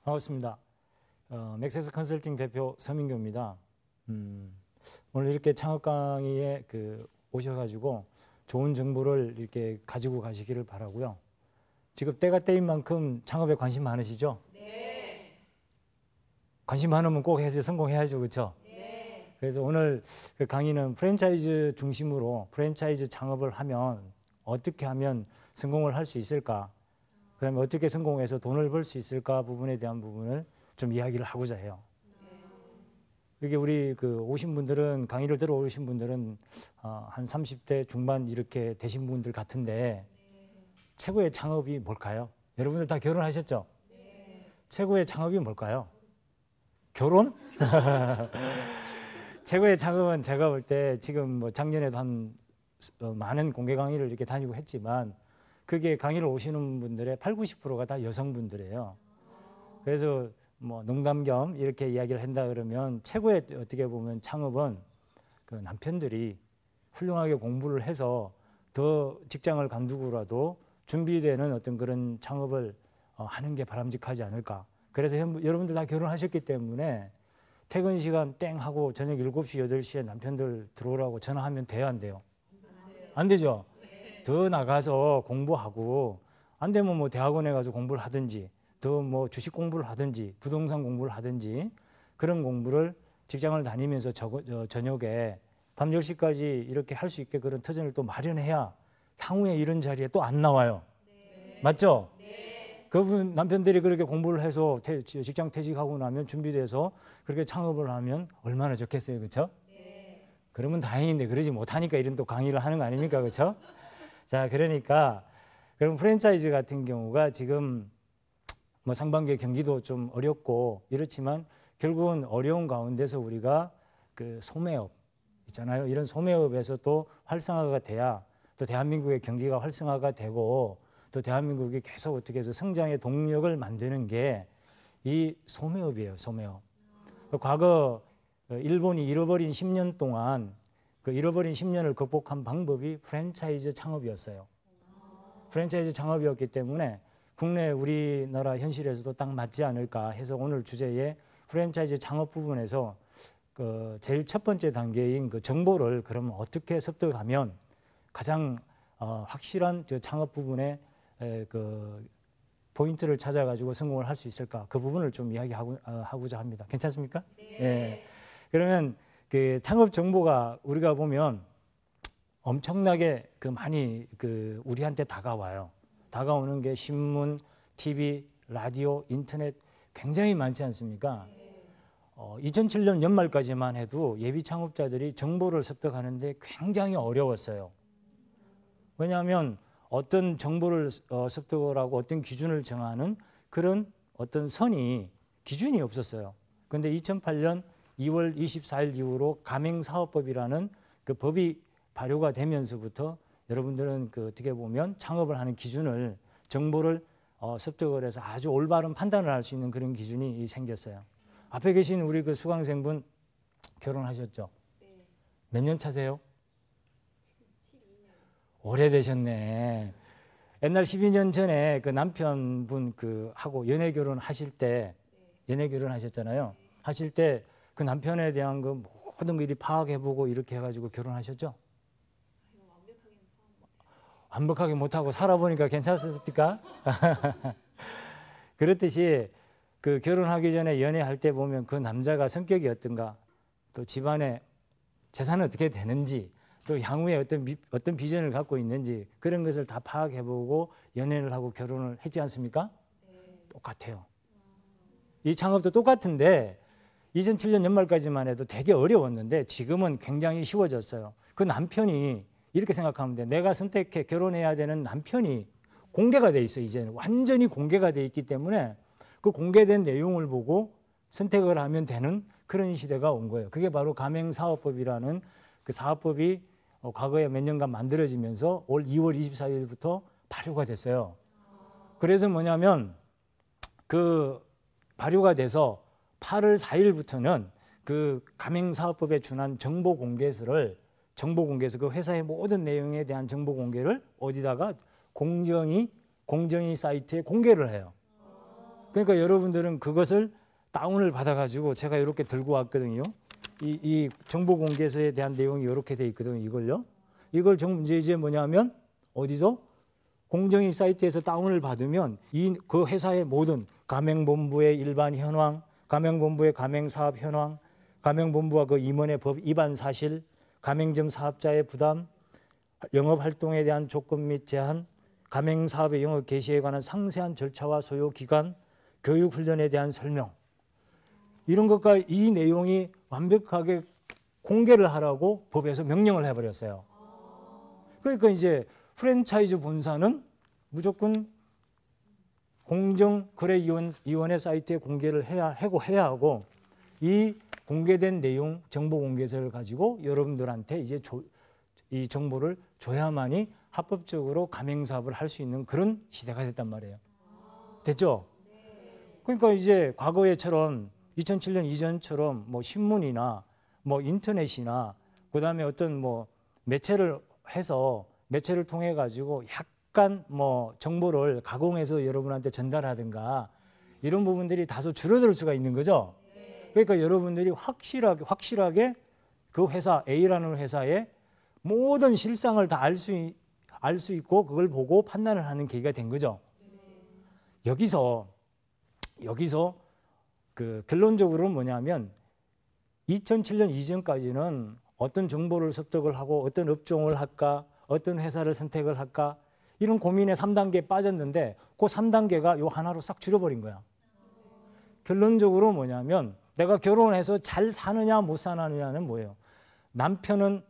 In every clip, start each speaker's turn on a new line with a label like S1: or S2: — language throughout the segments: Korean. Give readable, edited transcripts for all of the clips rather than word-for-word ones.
S1: 반갑습니다. 맥세스 컨설팅 대표 서민규입니다. 오늘 이렇게 창업 강의에 오셔가지고 좋은 정보를 이렇게 가지고 가시기를 바라고요. 지금 때가 때인 만큼 창업에 관심 많으시죠?
S2: 네.
S1: 관심 많으면 꼭 해서 성공해야죠, 그렇죠?
S2: 네.
S1: 그래서 오늘 그 강의는 프랜차이즈 중심으로 프랜차이즈 창업을 하면 어떻게 하면 성공을 할 수 있을까? 그다음에 어떻게 성공해서 돈을 벌 수 있을까 부분에 대한 부분을 좀 이야기를 하고자 해요. 이게 우리 오신 분들은 강의를 들어오신 분들은 한 30대 중반 이렇게 되신 분들 같은데 최고의 창업이 뭘까요? 여러분들 다 결혼하셨죠? 최고의 창업이 뭘까요? 결혼? 최고의 창업은 제가 볼 때 지금 뭐 작년에도 많은 공개 강의를 이렇게 다니고 했지만 그게 강의를 오시는 분들의 80~90%가 다 여성분들이에요. 그래서 뭐 농담 겸 이렇게 이야기를 한다 그러면 최고의 어떻게 보면 창업은 그 남편들이 훌륭하게 공부를 해서 더 직장을 간두고라도 준비되는 어떤 그런 창업을 하는 게 바람직하지 않을까. 그래서 여러분들 다 결혼하셨기 때문에 퇴근 시간 땡 하고 저녁 7시, 8시에 남편들 들어오라고 전화하면 돼요, 안 돼요? 안 되죠? 더 나가서 공부하고 안 되면 뭐 대학원에 가서 공부를 하든지 더 뭐 주식 공부를 하든지 부동산 공부를 하든지 그런 공부를 직장을 다니면서 저녁에 밤 10시까지 이렇게 할 수 있게 그런 터전을 또 마련해야 향후에 이런 자리에 또 안 나와요. 네. 맞죠? 네. 그분 남편들이 그렇게 공부를 해서 직장 퇴직하고 나면 준비돼서 그렇게 창업을 하면 얼마나 좋겠어요. 그렇죠? 네. 그러면 다행인데 그러지 못하니까 이런 또 강의를 하는 거 아닙니까? 그렇죠? 자, 그러니까 그럼 프랜차이즈 같은 경우가 지금 뭐 상반기에 경기도 좀 어렵고 이렇지만 결국은 어려운 가운데서 우리가 그 소매업 있잖아요. 이런 소매업에서 또 활성화가 돼야 또 대한민국의 경기가 활성화가 되고 또 대한민국이 계속 어떻게 해서 성장의 동력을 만드는 게 이 소매업이에요. 소매업. 과거 일본이 잃어버린 10년 동안 그 잃어버린 10년을 극복한 방법이 프랜차이즈 창업이었어요. 프랜차이즈 창업이었기 때문에 국내 우리나라 현실에서도 딱 맞지 않을까 해서 오늘 주제에 프랜차이즈 창업 부분에서 그 제일 첫 번째 단계인 그 정보를 그러면 어떻게 습득하면 가장 확실한 창업 부분에 그 포인트를 찾아가지고 성공을 할 수 있을까 그 부분을 좀 이야기하고자 합니다. 괜찮습니까? 네. 예. 그러면 그 창업 정보가 우리가 보면 엄청나게 많이 우리한테 다가와요. 다가오는 게 신문, TV, 라디오, 인터넷 굉장히 많지 않습니까? 2007년 연말까지만 해도 예비 창업자들이 정보를 습득하는데 굉장히 어려웠어요. 왜냐하면 어떤 정보를 습득을 하고 어떤 기준을 정하는 그런 어떤 기준이 없었어요. 그런데 2008년 2월 24일 이후로 가맹사업법이라는 그 법이 발효가 되면서부터 여러분들은 어떻게 보면 창업을 하는 기준을 정보를 습득을 해서 아주 올바른 판단을 할 수 있는 그런 기준이 생겼어요. 앞에 계신 우리 그 수강생분 결혼하셨죠? 네. 몇 년 차세요? 12년. 오래되셨네. 옛날 12년 전에 그 남편분 하고 연애 결혼하실 때 연애 결혼하셨잖아요. 하실 때 그 남편에 대한 그 모든 거 파악해보고 이렇게 해가지고 결혼하셨죠? 완벽하게 못하고 살아보니까 괜찮습니까? 그렇듯이 그 결혼하기 전에 연애할 때 보면 그 남자가 성격이 어떤가, 또 집안에 재산은 어떻게 되는지, 또 향후에 어떤 비전을 갖고 있는지 그런 것을 다 파악해보고 연애를 하고 결혼을 했지 않습니까? 네. 똑같아요. 이 창업도 똑같은데 2007년 연말까지만 해도 되게 어려웠는데 지금은 굉장히 쉬워졌어요. 그 남편이 이렇게 생각하면 돼. 내가 선택해 결혼해야 되는 남편이 공개가 돼 있어. 이제는 완전히 공개가 돼 있기 때문에 그 공개된 내용을 보고 선택을 하면 되는 그런 시대가 온 거예요. 그게 바로 가맹사업법이라는 그 사업법이 과거에 몇 년간 만들어지면서 올 2월 24일부터 발효가 됐어요. 그래서 뭐냐면 그 발효가 돼서 8월 4일부터는 그 가맹사업법에 준한 정보 공개서 그 회사의 모든 내용에 대한 정보 공개를 어디다가 공정위 사이트에 공개를 해요. 그러니까 여러분들은 그것을 다운을 받아가지고 제가 이렇게 들고 왔거든요. 이 정보공개서에 대한 내용이 이렇게 돼 있거든요. 이걸요. 이걸 이제 뭐냐면 어디서? 공정위 사이트에서 다운을 받으면 그 회사의 모든 가맹본부의 일반 현황, 가맹본부의 가맹사업 현황, 가맹본부와 그 임원의 법 위반 사실, 가맹점 사업자의 부담, 영업활동에 대한 조건 및 제한, 가맹사업의 영업 개시에 관한 상세한 절차와 소요 기간, 교육훈련에 대한 설명, 이런 것과 이 내용이 완벽하게 공개를 하라고 법에서 명령을 해버렸어요. 그러니까 이제 프랜차이즈 본사는 무조건 공정거래위원회 사이트에 공개를 해야 하고, 이 공개된 내용 정보공개서를 가지고 여러분들한테 이제 이 정보를 줘야만이 합법적으로 가맹사업을 할 수 있는 그런 시대가 됐단 말이에요. 됐죠? 그러니까 이제 과거에처럼 2007년 이전처럼 뭐 신문이나 뭐 인터넷이나 그다음에 어떤 뭐 매체를 해서 매체를 통해 가지고 약간 뭐 정보를 가공해서 여러분한테 전달하든가 이런 부분들이 다소 줄어들 수가 있는 거죠. 그러니까 여러분들이 확실하게 그 회사 A라는 회사의 모든 실상을 다 알 수 있고 그걸 보고 판단을 하는 계기가 된 거죠. 여기서 그 결론적으로는 뭐냐면 2007년 이전까지는 어떤 정보를 습득을 하고 어떤 업종을 할까, 어떤 회사를 선택을 할까 이런 고민에 3단계에 빠졌는데 그 3단계가 요 하나로 싹 줄여버린 거야. 결론적으로 뭐냐면 내가 결혼해서 잘 사느냐 못 사느냐는 뭐예요? 남편은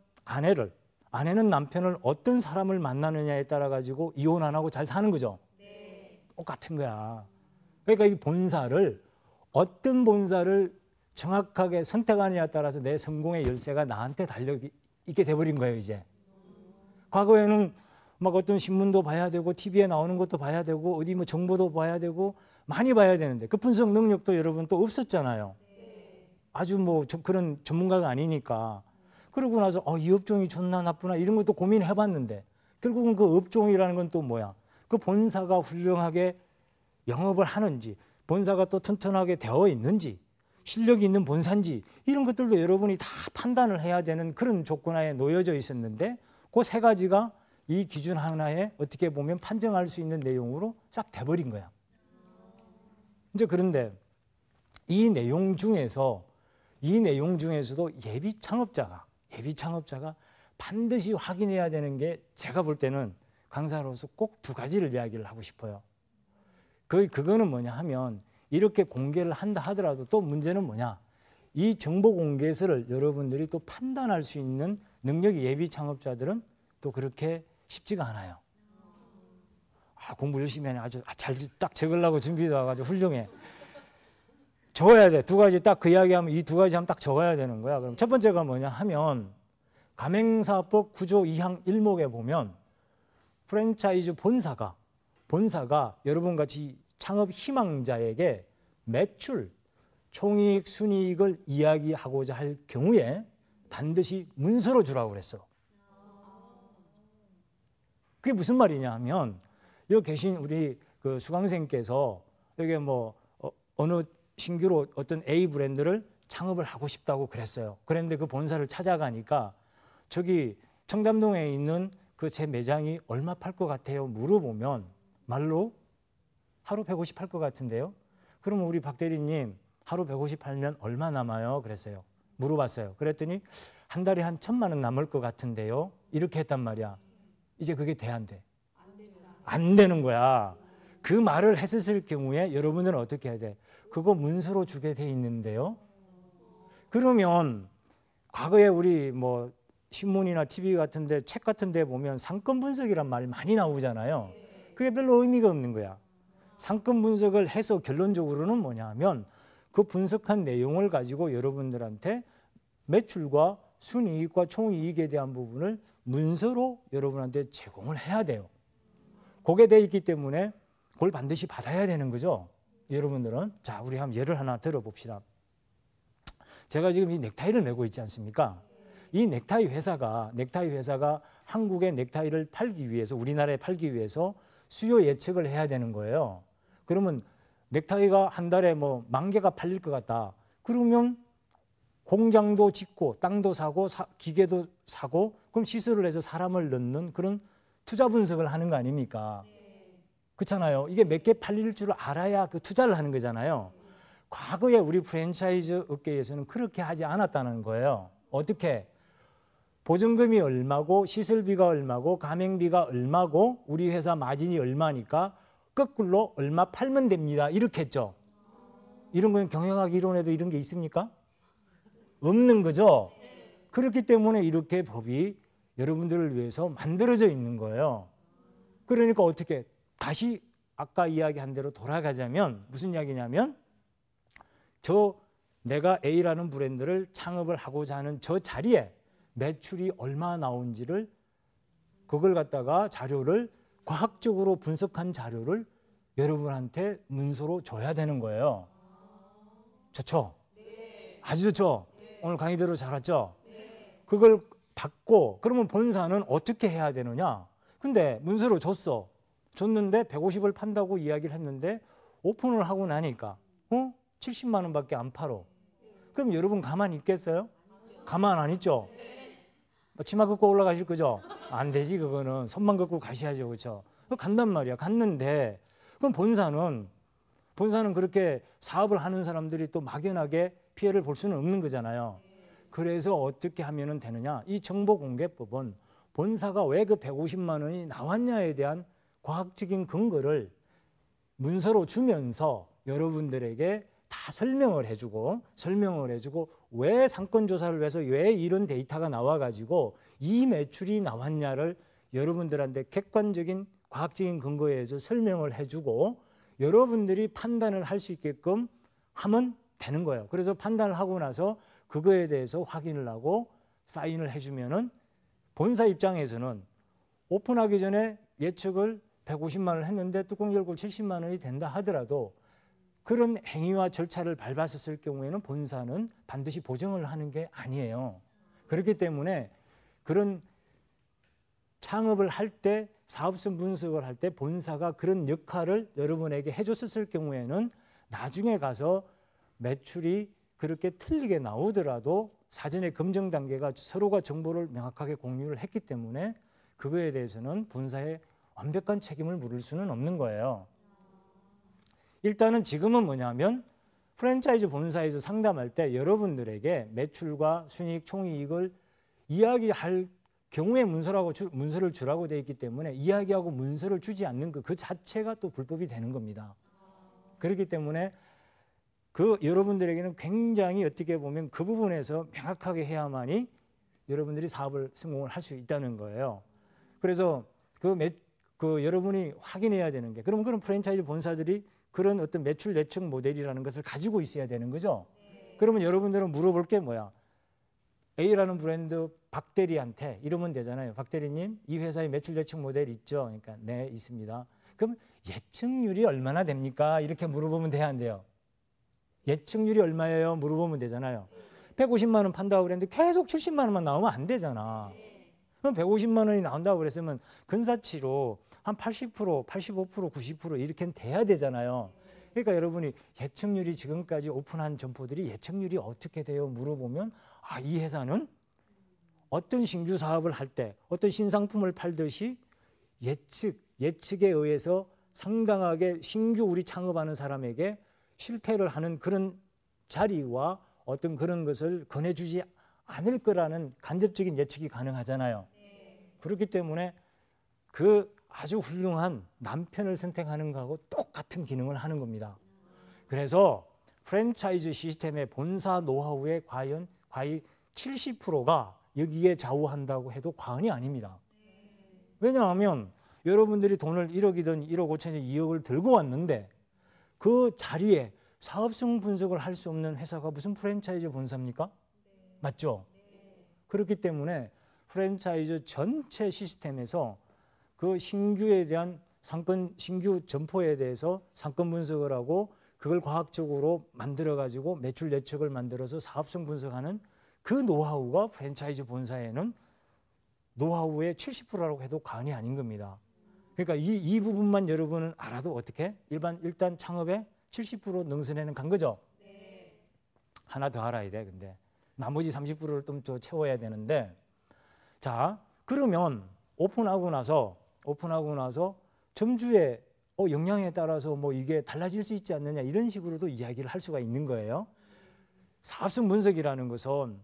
S1: 아내는 남편을 어떤 사람을 만나느냐에 따라 가지고 이혼 안 하고 잘 사는 거죠. 똑같은 거야. 그러니까 이 본사를 어떤 본사를 정확하게 선택하느냐에 따라서 내 성공의 열쇠가 나한테 달려 있게 돼버린 거예요. 이제 과거에는 막 어떤 신문도 봐야 되고 TV에 나오는 것도 봐야 되고 어디 뭐 정보도 봐야 되고 많이 봐야 되는데 그 분석 능력도 여러분 또 없었잖아요. 아주 뭐 그런 전문가가 아니니까. 그러고 나서 이 업종이 좋나 나쁘나 이런 것도 고민해봤는데 결국은 그 업종이라는 건 또 뭐야? 그 본사가 훌륭하게 영업을 하는지, 본사가 또 튼튼하게 되어 있는지, 실력이 있는 본사인지 이런 것들도 여러분이 다 판단을 해야 되는 그런 조건하에 놓여져 있었는데 그 세 가지가 이 기준 하나에 어떻게 보면 판정할 수 있는 내용으로 싹 돼버린 거야. 이제 그런데 이 내용 중에서도 예비 창업자가 반드시 확인해야 되는 게 제가 볼 때는 강사로서 꼭 두 가지를 이야기를 하고 싶어요. 그거는 뭐냐 하면 이렇게 공개를 한다 하더라도 또 문제는 뭐냐? 이 정보 공개서를 여러분들이 또 판단할 수 있는 능력이 예비 창업자들은 또 그렇게 쉽지가 않아요. 공부 열심히 하네. 아주 잘 딱 적으려고 준비해 와가지고 훌륭해. 적어야 돼. 두 가지 딱 그 이야기하면 이 두 가지 하면 딱 적어야 되는 거야. 그럼 첫 번째가 뭐냐 하면 가맹사업법 9조 2항 1목에 보면 프랜차이즈 본사가 여러분 같이 창업 희망자에게 매출, 총이익, 순이익을 이야기하고자 할 경우에 반드시 문서로 주라고 그랬어. 그게 무슨 말이냐 하면 여기 계신 우리 그 수강생께서 여기 뭐 어느 신규로 어떤 A 브랜드를 창업을 하고 싶다고 그랬어요. 그런데 그 본사를 찾아가니까 저기 청담동에 있는 그 제 매장이 얼마 팔 것 같아요? 물어보면 말로 하루 150 팔 것 같은데요. 그러면 우리 박 대리님 하루 150 팔면 얼마 남아요? 그랬어요. 물어봤어요. 그랬더니 한 달에 한 1,000만 원 남을 것 같은데요. 이렇게 했단 말이야. 이제 그게 돼 안 돼? 안 되는 거야. 그 말을 했을 경우에 여러분들은 어떻게 해야 돼? 그거 문서로 주게 돼 있는데요. 그러면 과거에 우리 뭐 신문이나 TV 같은 데 책 같은 데 보면 상권 분석이란 말 많이 나오잖아요. 그게 별로 의미가 없는 거야. 상권 분석을 해서 결론적으로는 뭐냐 하면 그 분석한 내용을 가지고 여러분들한테 매출과 순이익과 총이익에 대한 부분을 문서로 여러분한테 제공을 해야 돼요. 그게 돼 있기 때문에 그걸 반드시 받아야 되는 거죠. 여러분들은. 자, 우리 한번 예를 하나 들어봅시다. 제가 지금 이 넥타이를 메고 있지 않습니까? 이 넥타이 회사가 한국의 넥타이를 팔기 위해서, 우리나라에 팔기 위해서 수요 예측을 해야 되는 거예요. 그러면 넥타이가 한 달에 뭐 10,000개가 팔릴 것 같다. 그러면 공장도 짓고 땅도 사고 기계도 사고 그럼 시설을 해서 사람을 넣는 그런 투자 분석을 하는 거 아닙니까? 그렇잖아요. 이게 몇 개 팔릴 줄 알아야 그 투자를 하는 거잖아요. 과거에 우리 프랜차이즈 업계에서는 그렇게 하지 않았다는 거예요. 어떻게? 보증금이 얼마고 시설비가 얼마고 가맹비가 얼마고 우리 회사 마진이 얼마니까 거꾸로 얼마 팔면 됩니다. 이렇게 했죠. 이런 건 경영학 이론에도 이런 게 있습니까? 없는 거죠. 그렇기 때문에 이렇게 법이 여러분들을 위해서 만들어져 있는 거예요. 그러니까 어떻게 다시 아까 이야기한 대로 돌아가자면 무슨 이야기냐면 내가 A라는 브랜드를 창업을 하고자 하는 저 자리에 매출이 얼마 나온지를 그걸 갖다가 자료를 과학적으로 분석한 자료를 여러분한테 문서로 줘야 되는 거예요. 좋죠? 아주 좋죠? 오늘 강의 들어 잘 왔죠? 그걸 받고 그러면 본사는 어떻게 해야 되느냐? 근데 문서로 줬는데 150을 판다고 이야기를 했는데 오픈을 하고 나니까 70만 원밖에 안 팔어. 그럼 여러분 가만히 있겠어요? 가만 안 있죠? 치마 걷고 올라가실 거죠? 안 되지 그거는. 손만 걷고 가셔야죠. 그렇죠? 간단 말이야. 갔는데 그럼 본사는 그렇게 사업을 하는 사람들이 또 막연하게 피해를 볼 수는 없는 거잖아요. 그래서 어떻게 하면 되느냐? 이 정보공개법은 본사가 왜 그 150만 원이 나왔냐에 대한 과학적인 근거를 문서로 주면서 여러분들에게 다 설명을 해주고 왜 상권조사를 해서 왜 이런 데이터가 나와가지고 이 매출이 나왔냐를 여러분들한테 객관적인 과학적인 근거에 의해서 설명을 해주고 여러분들이 판단을 할 수 있게끔 하면 되는 거예요. 그래서 판단을 하고 나서 그거에 대해서 확인을 하고 사인을 해주면은 본사 입장에서는 오픈하기 전에 예측을 150만 원을 했는데 뚜껑 열고 70만 원이 된다 하더라도 그런 행위와 절차를 밟았을 경우에는 본사는 반드시 보증을 하는 게 아니에요. 그렇기 때문에 그런 창업을 할 때 사업성 분석을 할 때 본사가 그런 역할을 여러분에게 해줬을 경우에는 나중에 가서 매출이 그렇게 틀리게 나오더라도 사전에 검증 단계가 서로가 정보를 명확하게 공유를 했기 때문에 그거에 대해서는 본사에 완벽한 책임을 물을 수는 없는 거예요. 일단은 지금은 뭐냐면 프랜차이즈 본사에서 상담할 때 여러분들에게 매출과 순이익, 총이익을 이야기할 경우에 문서를 주라고 되어 있기 때문에 이야기하고 문서를 주지 않는 그 자체가 또 불법이 되는 겁니다. 그렇기 때문에 여러분들에게는 굉장히 어떻게 보면 그 부분에서 명확하게 해야만이 여러분들이 사업을 성공을 할 수 있다는 거예요. 그래서 여러분이 확인해야 되는 게 그럼 그런 프랜차이즈 본사들이 그런 어떤 매출 예측 모델이라는 것을 가지고 있어야 되는 거죠. 그러면 여러분들은 물어볼 게 뭐야? A라는 브랜드 박 대리한테 이러면 되잖아요. 박 대리님, 이 회사에 매출 예측 모델 있죠? 그러니까 네, 있습니다. 그럼 예측률이 얼마나 됩니까? 이렇게 물어보면 돼야 안 돼요? 예측률이 얼마예요? 물어보면 되잖아요. 150만 원 판다고 그랬는데 계속 70만 원만 나오면 안 되잖아. 그럼 150만 원이 나온다고 그랬으면 근사치로 한 80%, 85%, 90% 이렇게는 돼야 되잖아요. 그러니까 여러분이 예측률이 지금까지 오픈한 점포들이 예측률이 어떻게 돼요? 물어보면 이 회사는 어떤 신규 사업을 할 때 어떤 신상품을 팔듯이 예측에 의해서 상당하게 신규 우리 창업하는 사람에게 실패를 하는 그런 자리와 어떤 그런 것을 권해주지 않을 거라는 간접적인 예측이 가능하잖아요. 그렇기 때문에 그 아주 훌륭한 남편을 선택하는 거하고 똑같은 기능을 하는 겁니다. 그래서 프랜차이즈 시스템의 본사 노하우의 거의 70%가 여기에 좌우한다고 해도 과언이 아닙니다. 왜냐하면 여러분들이 돈을 1억이든 1억 5천이든 2억을 들고 왔는데 그 자리에 사업성 분석을 할 수 없는 회사가 무슨 프랜차이즈 본사입니까? 맞죠? 그렇기 때문에 프랜차이즈 전체 시스템에서 그 신규에 대한 신규 점포에 대해서 상권 분석을 하고 그걸 과학적으로 만들어가지고 매출 예측을 만들어서 사업성 분석하는 그 노하우가 프랜차이즈 본사에는 노하우의 70%라고 해도 과언이 아닌 겁니다. 그러니까 이 부분만 여러분은 알아도 어떻게? 일단 창업에 70% 능선에는 간 거죠. 하나 더 알아야 돼. 근데 나머지 30%를 좀 더 채워야 되는데, 자 그러면 오픈하고 나서 점주의 역량에 따라서 뭐 이게 달라질 수 있지 않느냐, 이런 식으로도 이야기를 할 수가 있는 거예요. 사업성 분석이라는 것은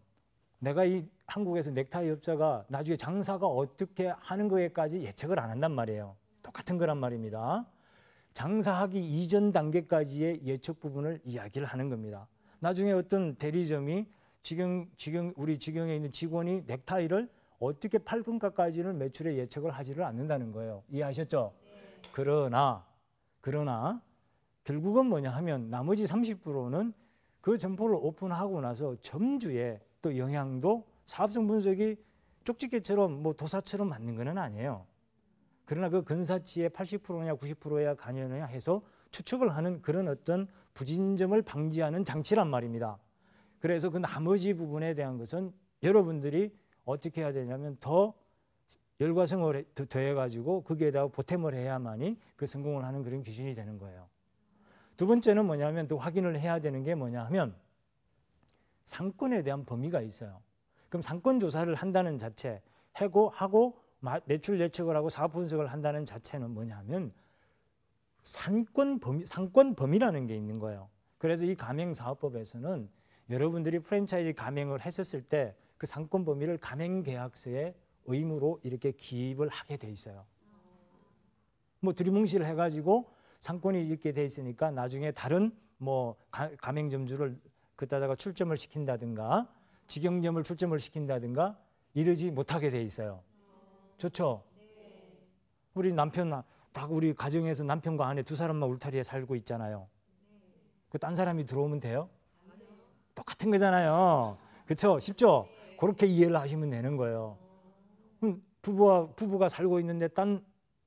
S1: 내가 이 한국에서 넥타이 업자가 나중에 장사가 어떻게 하는 거에까지 예측을 안 한단 말이에요. 똑같은 거란 말입니다. 장사하기 이전 단계까지의 예측 부분을 이야기를 하는 겁니다. 나중에 어떤 대리점이 우리 직영에 있는 직원이 넥타이를 어떻게 팔 건가까지는 매출의 예측을 하지를 않는다는 거예요. 이해하셨죠? 네. 그러나 결국은 뭐냐 하면 나머지 30%는 그 점포를 오픈하고 나서 점주의 또 영향도 사업성 분석이 쪽집게처럼 뭐 도사처럼 맞는 건 아니에요. 그러나 그 근사치의 80%냐 90%야 관여냐 해서 추측을 하는 그런 어떤 부진점을 방지하는 장치란 말입니다. 그래서 그 나머지 부분에 대한 것은 여러분들이 어떻게 해야 되냐면 더 열과성을 더해가지고 거기에다가 보탬을 해야만이 그 성공을 하는 그런 기준이 되는 거예요. 두 번째는 뭐냐면 또 확인을 해야 되는 게 뭐냐 하면 상권에 대한 범위가 있어요. 그럼 상권 조사를 한다는 자체 하고 매출 예측을 하고 사업 분석을 한다는 자체는 뭐냐면 상권 범위라는 게 있는 거예요. 그래서 이 가맹사업법에서는 여러분들이 프랜차이즈 가맹을 했었을 때 그 상권 범위를 가맹계약서에 의무로 이렇게 기입을 하게 돼 있어요. 뭐 두리뭉실 해가지고 상권이 이렇게 돼 있으니까 나중에 다른 뭐 가맹점주를 그따다가 출점을 시킨다든가 직영점을 출점을 시킨다든가 이러지 못하게 돼 있어요. 좋죠? 우리 남편 다 우리 가정에서 남편과 아내 두 사람만 울타리에 살고 있잖아요. 그 딴 사람이 들어오면 돼요? 똑같은 거잖아요. 그렇죠? 쉽죠? 그렇게 이해를 하시면 되는 거예요. 부부가 살고 있는데 딴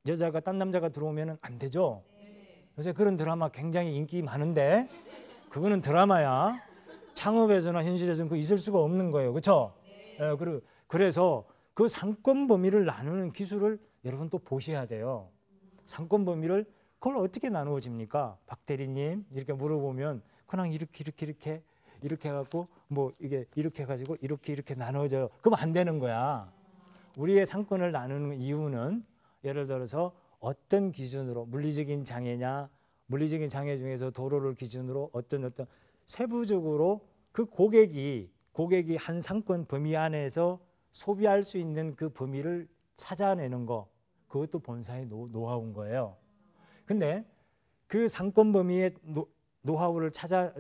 S1: 여자가 딴 남자가 들어오면 안 되죠? 요새 그런 드라마 굉장히 인기 많은데 그거는 드라마야. 창업에서나 현실에서는 그 있을 수가 없는 거예요. 그렇죠? 그래서 그 상권 범위를 나누는 기술을 여러분 또 보셔야 돼요. 상권 범위를 그걸 어떻게 나누어집니까? 박 대리님 이렇게 물어보면 그냥 이렇게 해갖고 뭐 이게 이렇게 해가지고 이렇게 나눠져요. 그럼 안 되는 거야. 우리의 상권을 나누는 이유는 예를 들어서 어떤 기준으로 물리적인 장애냐, 물리적인 장애 중에서 도로를 기준으로 어떤 세부적으로 그 고객이 한 상권 범위 안에서 소비할 수 있는 그 범위를 찾아내는 거, 그것도 본사의 노하우인 거예요. 근데 그 상권 범위의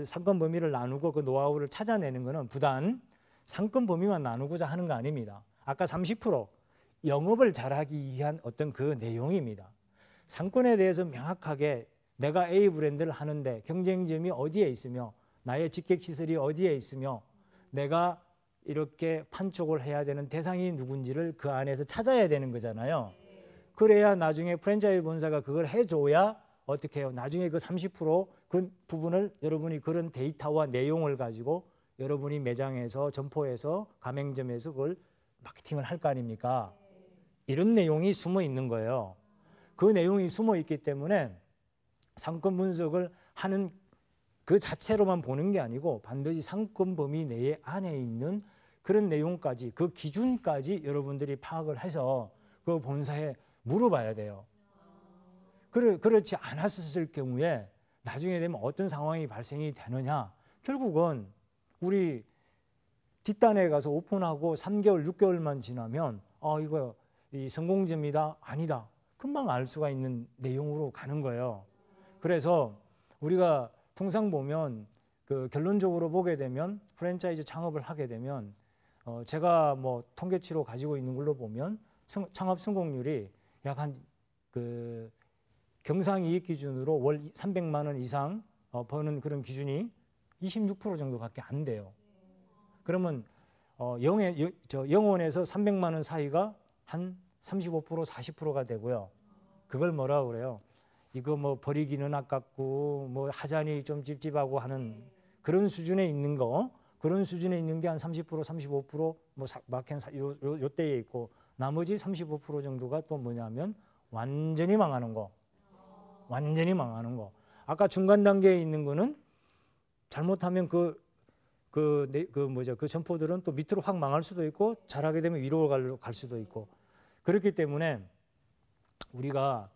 S1: 상권 범위를 나누고 그 노하우를 찾아내는 것은 부단 상권 범위만 나누고자 하는 거 아닙니다. 아까 30% 영업을 잘하기 위한 어떤 그 내용입니다. 상권에 대해서 명확하게 내가 A 브랜드를 하는데 경쟁점이 어디에 있으며 나의 직객시설이 어디에 있으며 내가 이렇게 판촉을 해야 되는 대상이 누군지를 그 안에서 찾아야 되는 거잖아요. 그래야 나중에 프랜차이즈 본사가 그걸 해줘야 어떻게 해요? 나중에 그 30% 부분을 여러분이 그런 데이터와 내용을 가지고 여러분이 매장에서 점포에서 가맹점에서 그걸 마케팅을 할 거 아닙니까? 이런 내용이 숨어 있는 거예요. 그 내용이 숨어 있기 때문에 상권 분석을 하는 그 자체로만 보는 게 아니고 반드시 상권 범위 내에 안에 있는 그런 내용까지 그 기준까지 여러분들이 파악을 해서 그 본사에 물어봐야 돼요. 그렇지 않았을 경우에 나중에 되면 어떤 상황이 발생이 되느냐. 결국은 우리 뒷단에 가서 오픈하고 3개월, 6개월만 지나면 이거 이 성공점이다, 아니다. 금방 알 수가 있는 내용으로 가는 거예요. 그래서 우리가 통상 보면 그 결론적으로 보게 되면 프랜차이즈 창업을 하게 되면 제가 뭐 통계치로 가지고 있는 걸로 보면 창업 성공률이 약 한 그 경상이익 기준으로 월 300만 원 이상 버는 그런 기준이 26% 정도밖에 안 돼요. 그러면 영원에서 300만 원 사이가 한 35%, 40%가 되고요. 그걸 뭐라 그래요? 이거 뭐 버리기는 아깝고 뭐 하자니 좀 찝찝하고 하는 그런 수준에 있는 거, 그런 수준에 있는 게 한 30%, 35%, 뭐 막힌 요 때에 있고 나머지 35% 정도가 또 뭐냐면 완전히 망하는 거. 완전히 망하는 거. 아까 중간 단계에 있는 거는 잘못하면 그 점포들은 또 밑으로 확 망할 수도 있고 잘하게 되면 위로 갈 수도 있고 그렇기 때문에 우리가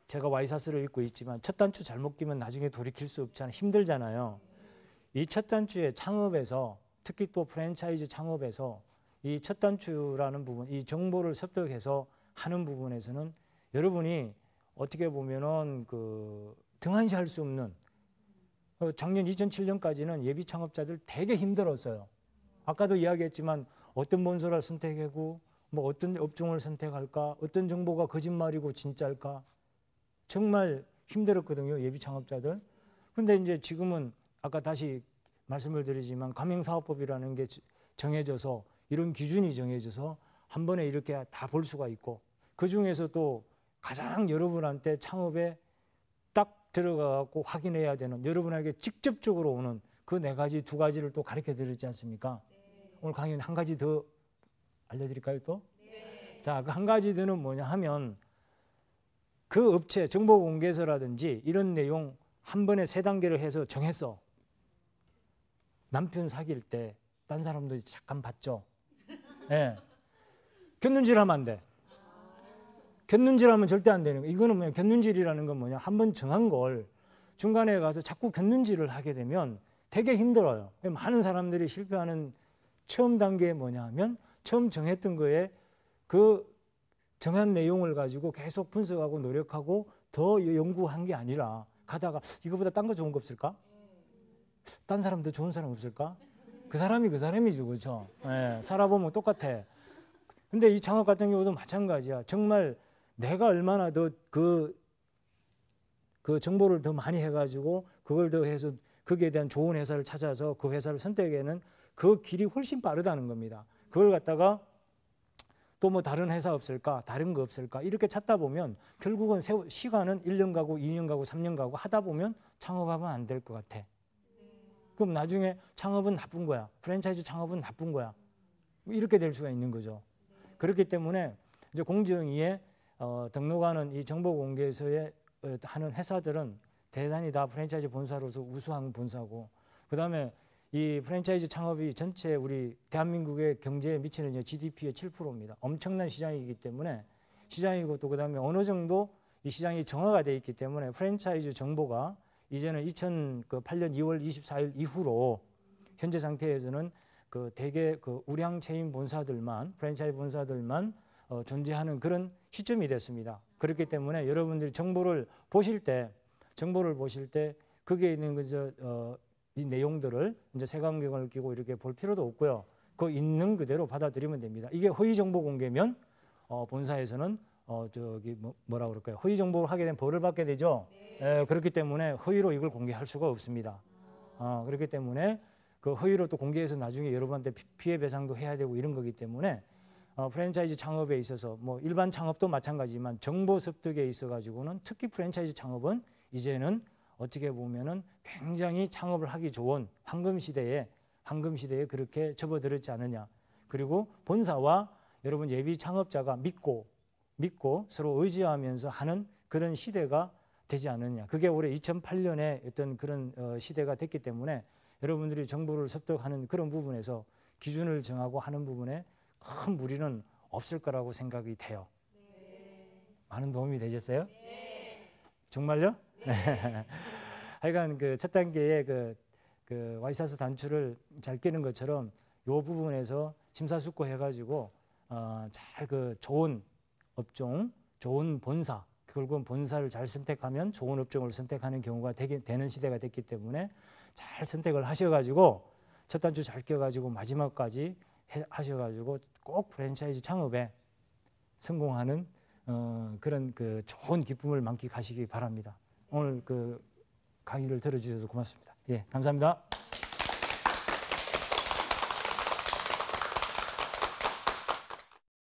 S1: 제가 와이사스를 읽고 있지만 첫 단추 잘못 끼면 나중에 돌이킬 수 없잖아요. 힘들잖아요. 이 첫 단추의 창업에서 특히 또 프랜차이즈 창업에서 이 첫 단추라는 부분, 이 정보를 습득해서 하는 부분에서는 여러분이 어떻게 보면은 등한시할 수 없는 작년 2007년까지는 예비 창업자들 되게 힘들었어요. 아까도 이야기했지만 어떤 본사를 선택하고 뭐 어떤 업종을 선택할까, 어떤 정보가 거짓말이고 진짜일까 정말 힘들었거든요. 예비 창업자들. 근데 이제 지금은 아까 다시 말씀을 드리지만 가맹사업법이라는 게 정해져서 이런 기준이 정해져서 한 번에 이렇게 다 볼 수가 있고 그중에서 또 가장 여러분한테 창업에 딱 들어가고 확인해야 되는 여러분에게 직접적으로 오는 그 4가지, 2가지를 또 가르쳐 드렸지 않습니까? 네. 오늘 강의는 한 가지 더 알려드릴까요 또? 네. 자, 그 한 가지 더는 뭐냐 하면 그 업체 정보공개서라든지 이런 내용 한 번에 3단계를 해서 정했어. 남편 사귈 때 딴 사람도 잠깐 봤죠. 네. 곁눈질하면 안 돼. 곁눈질하면 절대 안 되는 거. 이거는 뭐냐? 곁눈질이라는 건 뭐냐? 한번 정한 걸 중간에 가서 자꾸 곁눈질을 하게 되면 되게 힘들어요. 많은 사람들이 실패하는 처음 단계에 뭐냐 하면 처음 정했던 거에 그 정한 내용을 가지고 계속 분석하고 노력하고 더 연구한 게 아니라 가다가 이거보다 딴 거 좋은 거 없을까? 딴 사람 더 좋은 사람 없을까? 그 사람이 그 사람이죠, 그렇죠? 네, 살아보면 똑같아. 근데 이 창업 같은 경우도 마찬가지야. 정말 내가 얼마나 더 그 정보를 더 많이 해가지고 그걸 더 해서 거기에 대한 좋은 회사를 찾아서 그 회사를 선택하는 그 길이 훨씬 빠르다는 겁니다. 그걸 갖다가 또 뭐 다른 회사 없을까? 다른 거 없을까? 이렇게 찾다 보면 결국은 시간은 1년 가고 2년 가고 3년 가고 하다 보면 창업하면 안 될 것 같아. 그럼 나중에 창업은 나쁜 거야. 프랜차이즈 창업은 나쁜 거야. 이렇게 될 수가 있는 거죠. 그렇기 때문에 이제 공정위에 등록하는 이 정보공개서에 하는 회사들은 대단히 다 프랜차이즈 본사로서 우수한 본사고 그다음에 이 프랜차이즈 창업이 전체 우리 대한민국의 경제에 미치는 GDP의 7%입니다. 엄청난 시장이기 때문에 시장이고 또 그다음에 어느 정도 이 시장이 정화가 돼 있기 때문에 프랜차이즈 정보가 이제는 2008년 2월 24일 이후로 현재 상태에서는 대개 우량 체인 본사들만 프랜차이즈 본사들만 존재하는 그런 시점이 됐습니다. 그렇기 때문에 여러분들이 정보를 보실 때 거기에 있는 이 내용들을 이제 색안경을 끼고 이렇게 볼 필요도 없고요. 그 있는 그대로 받아들이면 됩니다. 이게 허위 정보 공개면 본사에서는 뭐라 그럴까요? 허위 정보를 하게 되면 벌을 받게 되죠. 네. 그렇기 때문에 허위로 이걸 공개할 수가 없습니다. 그렇기 때문에 그 허위로 또 공개해서 나중에 여러분한테 피해 배상도 해야 되고 이런 거기 때문에 프랜차이즈 창업에 있어서 뭐 일반 창업도 마찬가지지만 정보 습득에 있어 가지고는 특히 프랜차이즈 창업은 이제는 어떻게 보면은 굉장히 창업을 하기 좋은 황금 시대에 그렇게 접어들었지 않느냐. 그리고 본사와 여러분 예비 창업자가 믿고 서로 의지하면서 하는 그런 시대가 되지 않느냐. 그게 올해 2008년에 어떤 그런 시대가 됐기 때문에 여러분들이 정보를 습득하는 그런 부분에서 기준을 정하고 하는 부분에 큰 무리는 없을 거라고 생각이 돼요. 네. 많은 도움이 되셨어요? 네. 정말요? 네. 하여간 그 첫 단계에 그 와이사스 단추를 잘 끼는 것처럼 이 부분에서 심사숙고 해가지고 잘 좋은 업종, 좋은 본사, 결국은 본사를 잘 선택하면 좋은 업종을 선택하는 경우가 되는 시대가 됐기 때문에 잘 선택을 하셔가지고 첫 단추 잘 껴가지고 마지막까지 하셔가지고 꼭 프랜차이즈 창업에 성공하는 그런 좋은 기쁨을 만끽하시기 바랍니다. 오늘 강의를 들어주셔서 고맙습니다. 예, 감사합니다.